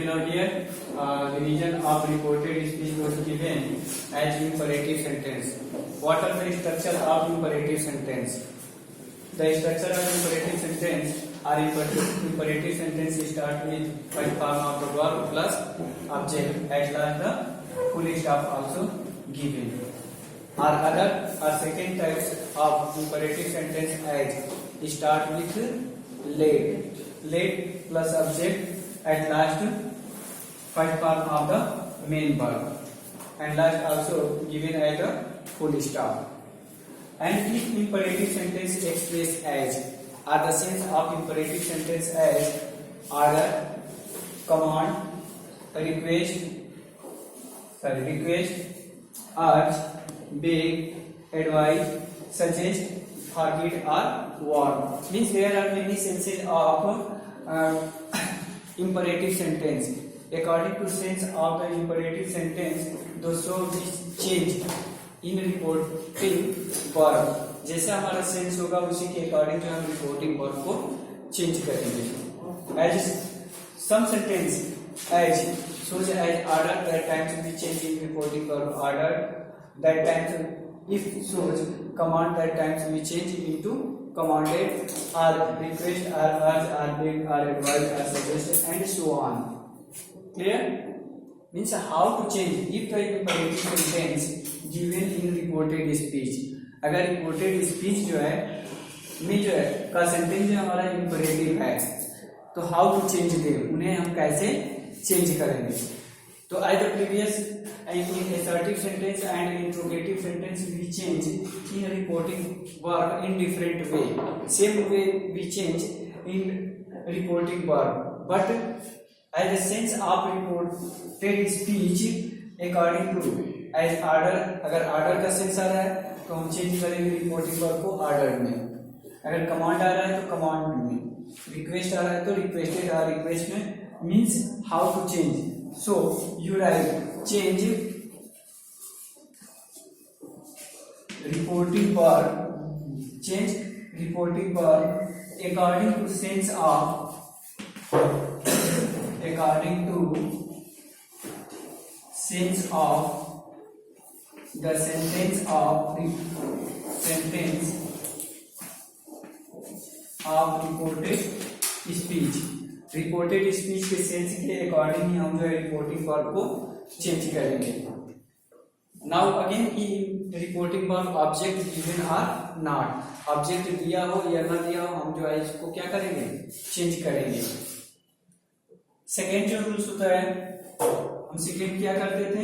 Now here the region of reported speech was given as imperative sentence. What are the structure of imperative sentence? The structure of imperative sentence or imperative sentence start with first form of the verb plus object. At last the full stop also given. Or other or second types of imperative sentence as start with let plus object. At last first form of the main verb, and last also given as a full stop. And if imperative sentence expressed as, or the sense of imperative sentence as order, command, request, urge, beg, advise, suggest, forbid or warn. Means there are many senses of imperative sentence. According to sense of the imperative sentence, those which change in reporting verb. जैसे हमारा sense होगा उसी के according जो हम reporting verb को change करेंगे. As some sentence as shows as order, that times we change in reporting verb order. That times if shows command, that times we change into commanded, or request, or urge, or beg, or advise, or suggest, and so on. Clear? Means how to change if the imperative sentence given in reported speech. अगर reported speech जो है में जो है का sentence जो हमारा imperative है, तो हाउ टू चेंज दे, उन्हें हम कैसे चेंज करेंगे. तो as the previous in assertive sentence and interrogative sentence we change in reporting verb in different way. Same way we change in reporting verb, but as a sense of reported speech according to as order. अगर order का sense आ रहा है तो हम change करेंगे reporting verb को order में. अगर कमांड आ रहा है तो कमांड में, रिक्वेस्ट आ रहा है तो रिक्वेस्टेड और रिक्वेस्ट में. Means how to change. So you write change reporting verb according to sense of the sentence of reported speech. Reported speech के सेंस के अकॉर्डिंग ही हम जो है रिपोर्टिंग वर्ब को चेंज करेंगे. Now again in reporting verb object given or not. Object दिया हो या ना दिया हो, हम जो है इसको क्या करेंगे, चेंज करेंगे. सेकेंड जो रूल्स होता है, हम सेकेंड क्या करते थे,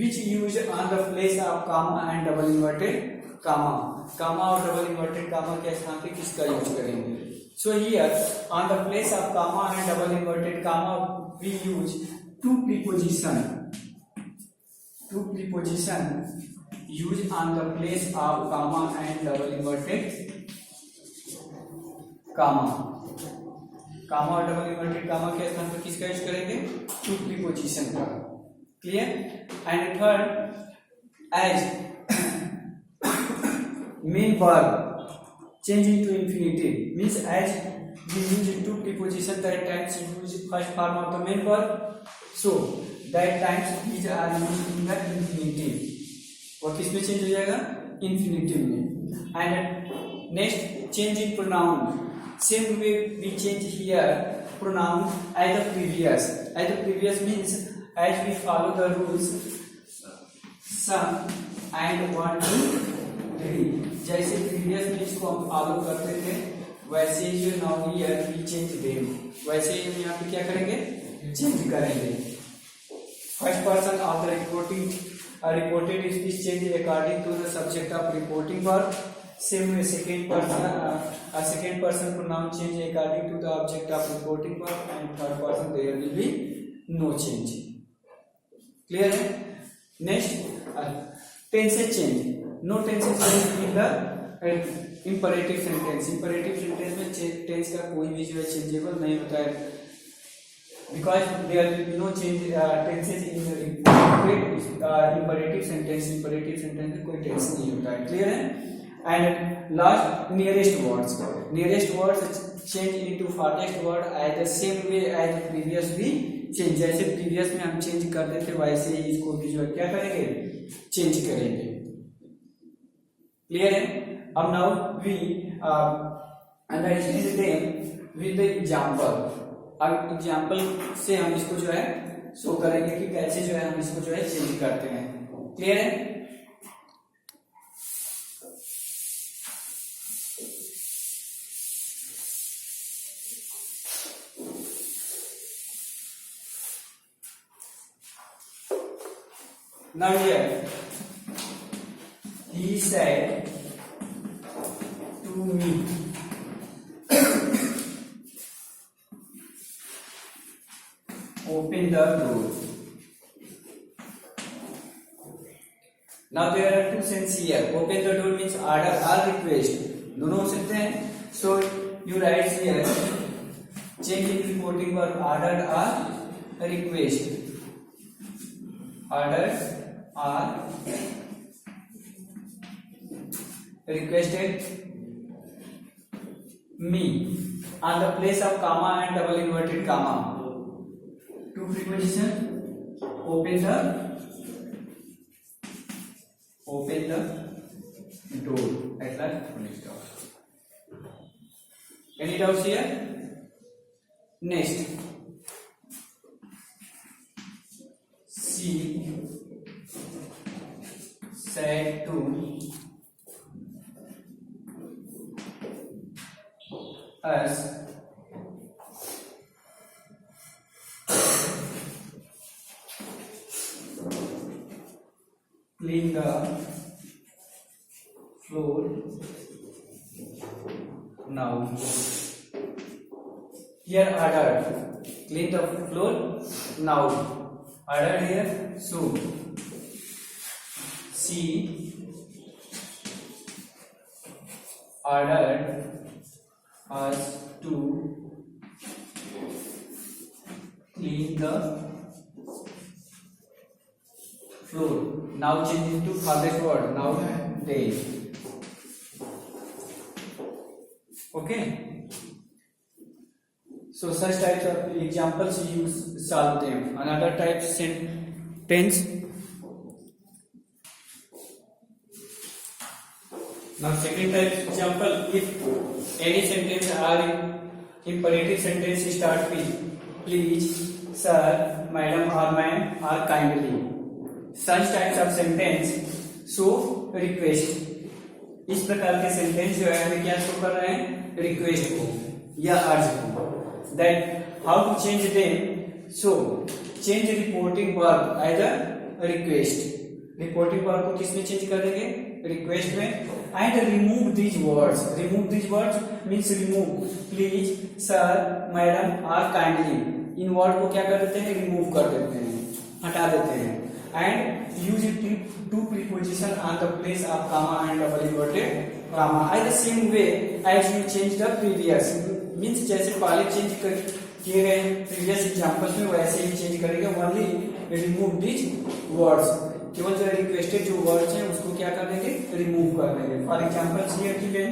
which use on the place of comma and double inverted comma. Comma और डबल इन्वर्टेड कामा के स्थान पे किसका यूज करेंगे. So here on the place of comma and double inverted comma we use two preposition used on the place of comma and double inverted comma. comma और double inverted comma के स्थान पर किसका यूज करेंगे, two preposition का. Clear? And third, as main verb change into infinitive. Means as we use two preposition, that times use first form of the main verb, so that times these are used in the infinitive. और किस में change हो जाएगा, infinitive में. And next change in pronoun. Same way we change here pronoun as the previous. As the previous means as we follow the rules some and 1 2 3. जैसे previous में इसको हम फॉलो करते थे वैसे ही जो now here we change them, वैसे ही हम यहाँ पे क्या करेंगे, चेंज करेंगे. First person of the reported speech change according to the subject of reporting verb. Same way second person pronoun change according to the object of reporting verb. And third person there will be no change. Clear है? Next tenses change. No tenses change in the imperative sentence. Imperative sentence में tense का कोई भी जो है changeable नहीं होता है, because there will be no change tenses in the imperative sentence. Imperative sentence में कोई टेंस नहीं होता है. Clear है? And last, nearest words. Nearest words change into farthest word as the same way as previous भी change, जैसे previous में हम चेंज करते थे वैसे ही इसको भी जो है क्या करेंगे, चेंज करेंगे। क्लियर है? अब now we understand them with the example. अब एग्जांपल से हम इसको जो है शो करेंगे कि कैसे जो है हम इसको जो है चेंज करते हैं। क्लियर है? Now here, he said to me, open the door. Now there are two sentences here. Open the door means order or request. दोनों हो सकते हैं. So you write here, change in reporting verb ordered or request. Ordered or requested me on the place of comma and double inverted comma. Two preposition. Open the door at last full stop. Any doubts here? Next, she said to us, clean the floor now. Here ordered, clean the floor now. Ordered here, so she ordered us to clean the floor. Now change into farthest word. Now they. Okay. So such types of examples you solve them. Another type sentence. Now second type example, if any sentence or imperative sentence start with please, sir, madam or ma'am or kindly. Such types of sentence show request. इस प्रकार के sentence जो है हमें क्या show कर रहे हैं, रिक्वेस्ट को या अर्ज को। That how to change them? So change reporting verb as a request. Reporting verb को किसमें चेंज कर देंगे, रिक्वेस्ट में। And remove these words. Remove these words means remove please, sir, madam or kindly. In word को क्या कर देते हैं, रिमूव कर देते हैं, हटा देते हैं। And use it to preposition on the place of comma and double inverted comma. As the same way as you change the previous. Means जैसे पहले चेंज किए गए प्रीवियस एग्जांपल्स में वैसे ही चेंज करेंगे। ओनली रिमूव दिस वर्ड्स, केवल जो requested जो वर्ड्स हैं उसको क्या कर देंगे, रिमूव कर देंगे। For example here given,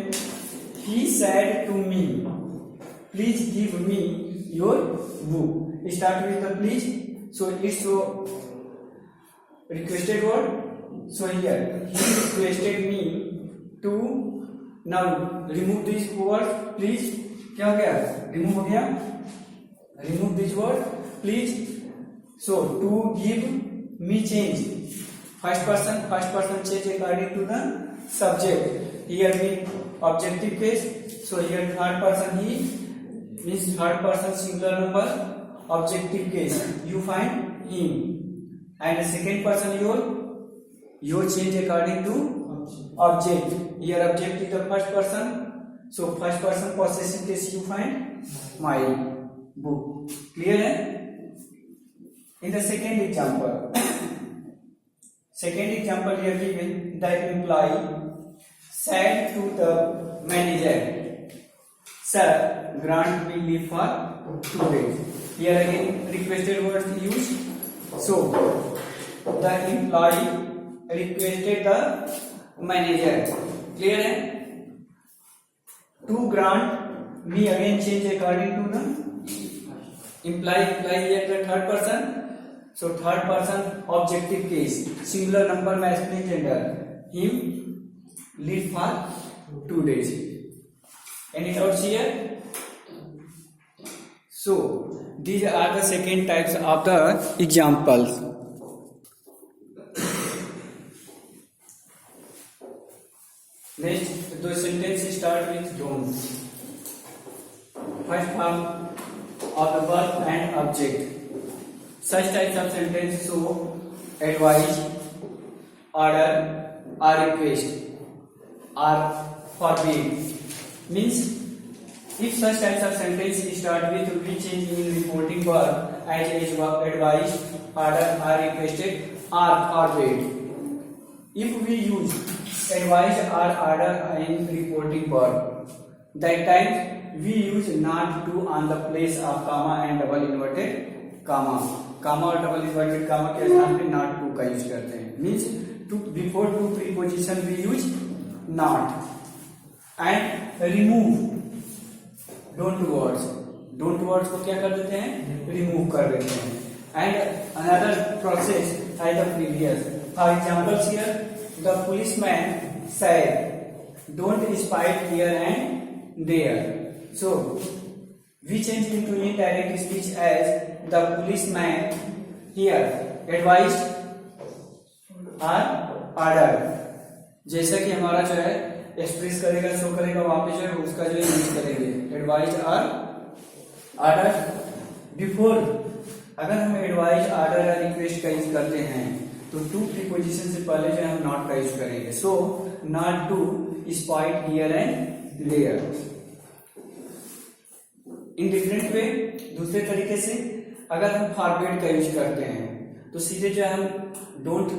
he said to me please give me your book. Start with the please, so it's requested word. So here he requested me to, now remove this word please, क्या हो गया, remove हो गया, remove this word please. So to give me change first person change according to the subject. Here me objective case, so here third person he means third person singular number objective case, you find him. And the second person your change according to object. Here object is the first person, so first person possessive case you find my book. Clear है? In the second example here given, the employee said to the manager, sir, grant me leave for 2 days. Here again requested words used. So the employee requested the manager clear है? To grant me again change according to the imply yet the third person. So third person objective case, singular number masculine gender, him live for 2 days. Any doubts here? So these are the second types of the examples. Next, the sentence start with don't. First form of the verb and object. Such types of sentences show advice, order, or request, or forbid. Means, if such types of sentences start with we change in reporting verb as advice, order, or requested, or forbid. If we use advice or order in reporting verb, that time we use not to on the place of comma and double inverted comma. Comma और double inverted comma के स्थान पे not to का use करते हैं. Means to before to preposition we use not and remove don't words. Don't words को क्या कर देते हैं? Remove कर देते हैं. And another process as the previous. For example here, the policeman said, "Don't spy here and there." So, we change into indirect speech as the policeman here advised or ordered. जैसा कि हमारा जो है express करेगा, show करेगा, वहां पे जो है उसका जो है यूज करेंगे एडवाइज और ऑर्डर. बिफोर अगर हम एडवाइज ऑर्डर या रिक्वेस्ट का यूज करते हैं तो टू प्रीपोजिशन से पहले जो है हम नॉट का यूज करेंगे. So not to spit here and there. In different way, दूसरे तरीके से अगर हम फॉरवर्ड का यूज करते हैं तो सीधे जो है हम डोंट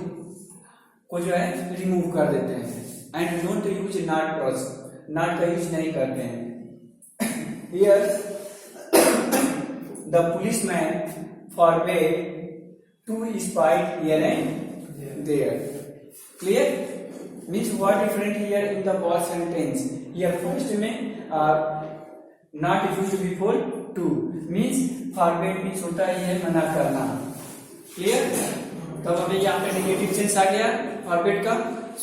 को जो है रिमूव कर देते हैं and don't use not plus, not का यूज नहीं करते हैं. Here the policeman forward to spite here and there. Clear? Means what different here in the both sentence. हियर फर्स्ट में not used before to means forbid means होता है मना करना. क्लियर? तो हमें यहाँ पे नेगेटिव सेंस आ गया forbid का.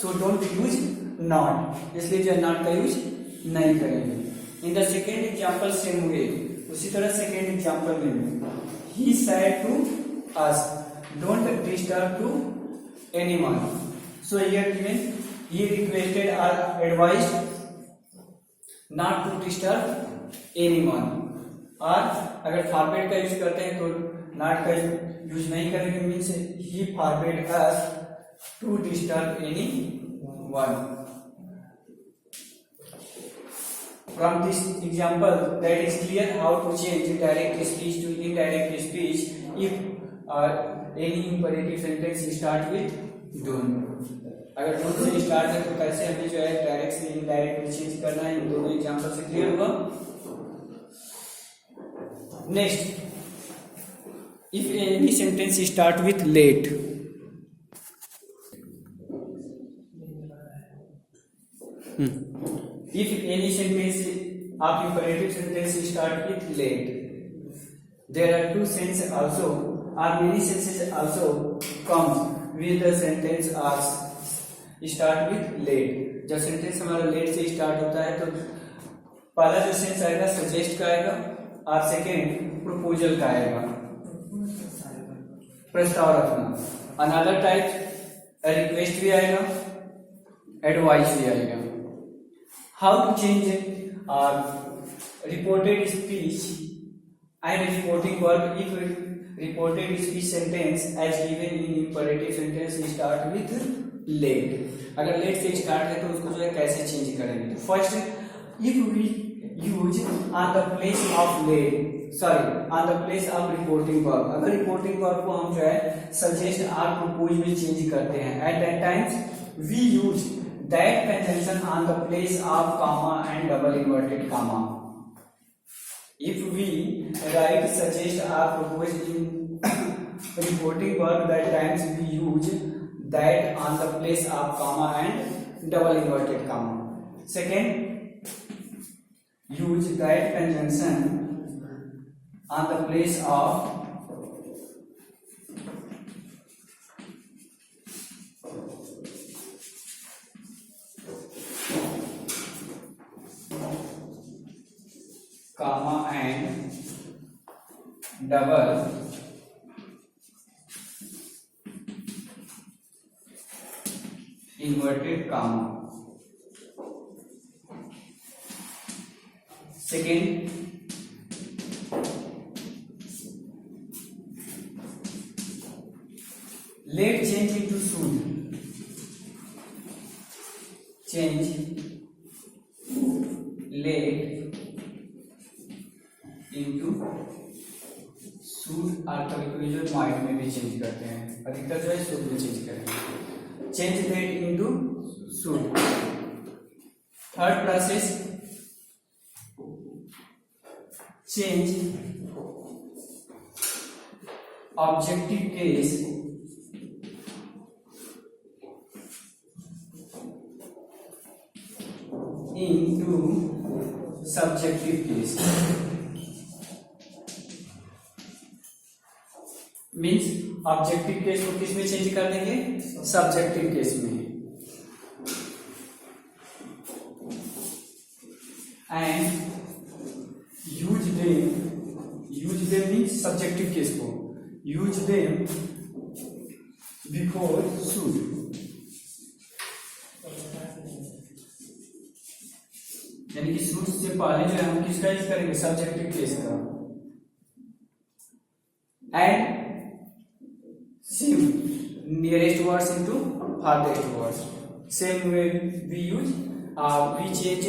सो डोंट यूज नॉट, इसलिए जो नॉट का यूज नहीं करेंगे. In the second example same way, उसी तरह सेकेंड एग्जाम्पल में ही said to us don't disturb to anyone. So here given he requested or advised not to disturb anyone. और अगर फॉरवर्ड का यूज करते हैं तो नॉट का यूज नहीं करेंगे. Means he forward us to disturb anyone. From this example, that is clear how to change direct speech to indirect speech if any imperative sentence start with don't. अगर don't से start है तो कैसे हमें जो है डायरेक्ट से indirect में चेंज करना है, इन दोनों एग्जाम्पल से क्लियर होगा. Next, if any sentence start with let. If any sentence of imperative sentence start with late, there are two senses also, or many senses also comes with the sentence as start with late. जब sentence हमारा late से start होता है तो पहला जो sense आएगा suggest का आएगा और सेकेंड प्रपोजल का आएगा, प्रस्ताव रखना. अनदर टाइप रिक्वेस्ट भी आएगा, एडवाइस भी आएगा. How to change reported speech and reporting verb if reported speech sentence as given in imperative sentence start with let. अगर लेट से स्टार्ट है तो उसको जो है कैसे चेंज करेंगे. तो first, if we use on the place of let, sorry on the place of reporting verb. अगर रिपोर्टिंग वर्ब को हम जो है सजेस्ट और प्रपोज में चेंज करते हैं, at that times we use that conjunction on the place of comma and double inverted comma. If we write suggest or propose in reporting verb, that times we use that on the place of comma and double inverted comma. Second, use that conjunction on the place of comma and double inverted comma. Second, let change into should. Change let into should और कभी कभी जो might में भी change करते हैं, अधिकतर जो है should में चेंज करेंगे. Change that into should. Third process, change objective case into subjective case. Means objective case को किस में चेंज कर देंगे? सब्जेक्टिव केस में. And use them means subjective case को यूज देम बिफोर शुड. यानी कि शुड से पहले जो है हम किसका यूज करेंगे? सब्जेक्टिव केस का. And same nearest words into farthest words. Same way we use we change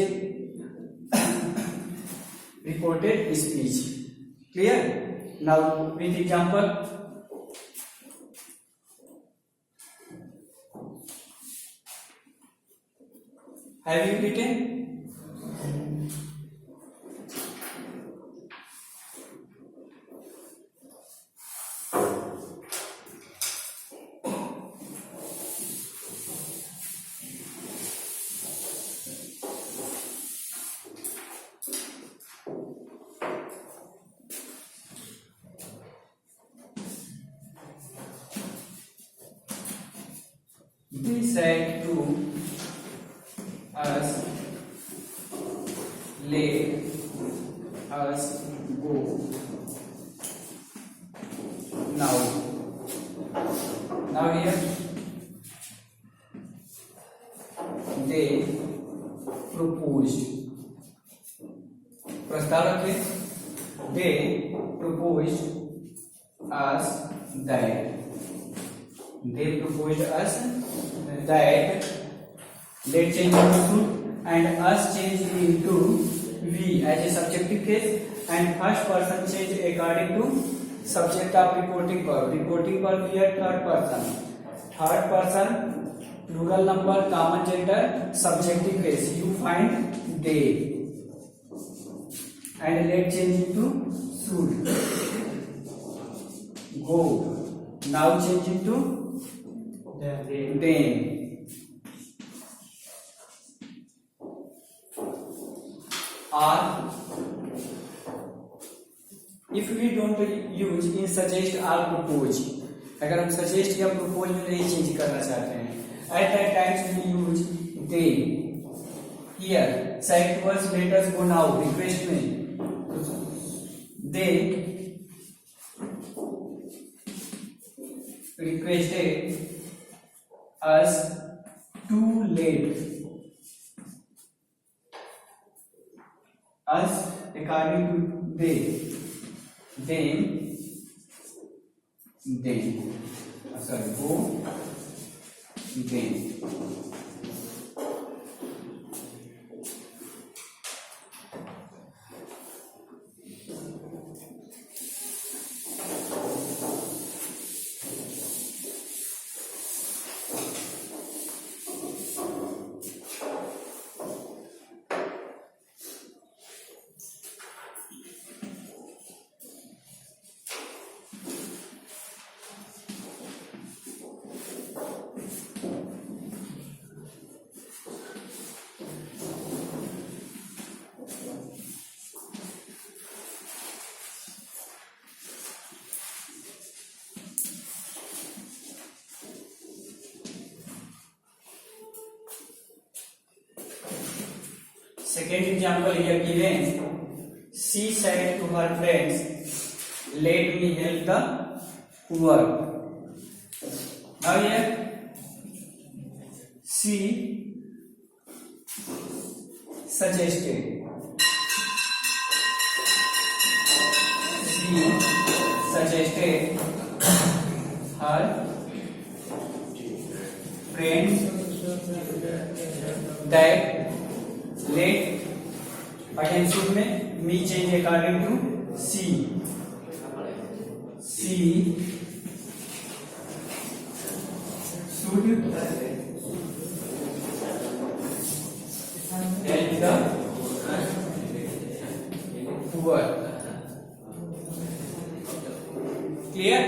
reported speech. Clear? Now with example, have you written? They said to us, let us go now. Now here they proposed. प्रस्ताव रखे. They proposed us that. They proposed us that. Let change into should and us change into we as a subjective case and first person change according to subject of reporting verb. Reporting verb here third person. Third person plural number common gender subjective case. You find they and let change into should. Go. Now change into them. Or if we don't use in suggest or propose, अगर हम suggest या propose में नहीं change करना चाहते हैं, at that times we use they. Here said to us let us go now request में they requested us too late. Us according to they. Then sorry, go then. Second example here given. She said to her friends, "Let me help the poor." Now here, she suggested. She suggested her friends that let attention में me change according to she should help the poor. Clear?